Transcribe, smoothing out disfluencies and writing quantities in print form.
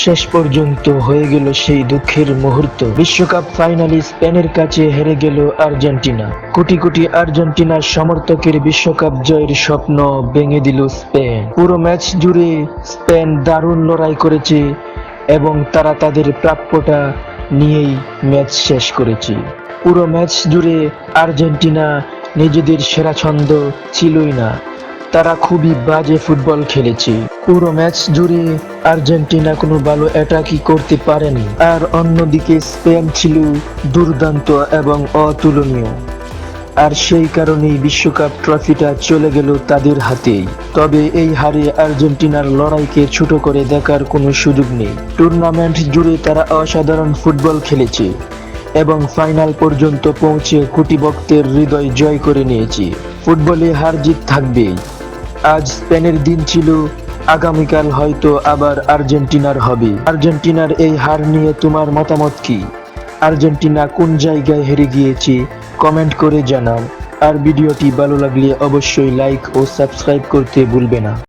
শেষ পর্যন্ত হয়ে গেল সেই দুঃখের মুহূর্ত। বিশ্বকাপ ফাইনালে স্পেনের কাছে হেরে গেল আর্জেন্টিনা। কোটি কোটি আর্জেন্টিনার সমর্থকের বিশ্বকাপ জয়ের স্বপ্ন ভেঙে দিল স্পেন। পুরো ম্যাচ জুড়ে স্পেন দারুণ লড়াই করেছে এবং তারা তাদের প্রাপ্যটা নিয়েই ম্যাচ শেষ করেছে। পুরো ম্যাচ জুড়ে আর্জেন্টিনা নিজেদের সেরা ছন্দ ছিলই না, তারা খুবই বাজে ফুটবল খেলেছে। পুরো ম্যাচ জুড়ে আর্জেন্টিনা কোনো ভালো অ্যাটাকই করতে পারেনি, আর অন্যদিকে স্পেন ছিল দুর্দান্ত এবং অতুলনীয়। আর সেই কারণেই বিশ্বকাপ ট্রফিটা চলে গেল তাদের হাতেই। তবে এই হারে আর্জেন্টিনার লড়াইকে ছোট করে দেখার কোনো সুযোগ নেই। টুর্নামেন্ট জুড়ে তারা অসাধারণ ফুটবল খেলেছে এবং ফাইনাল পর্যন্ত পৌঁছে কোটি ভক্তের হৃদয় জয় করে নিয়েছে। ফুটবলে হার জিত থাকবেই। আজ স্পেনের দিন ছিল, আগামীকাল হয়তো আবার আর্জেন্টিনার হবে। আর্জেন্টিনার এই হার নিয়ে তোমার মতামত কি? আর্জেন্টিনা কোন জায়গায় হেরে গিয়েছে কমেন্ট করে জানাও। আর ভিডিওটি ভালো লাগলে অবশ্যই লাইক ও সাবস্ক্রাইব করতে ভুলবে না।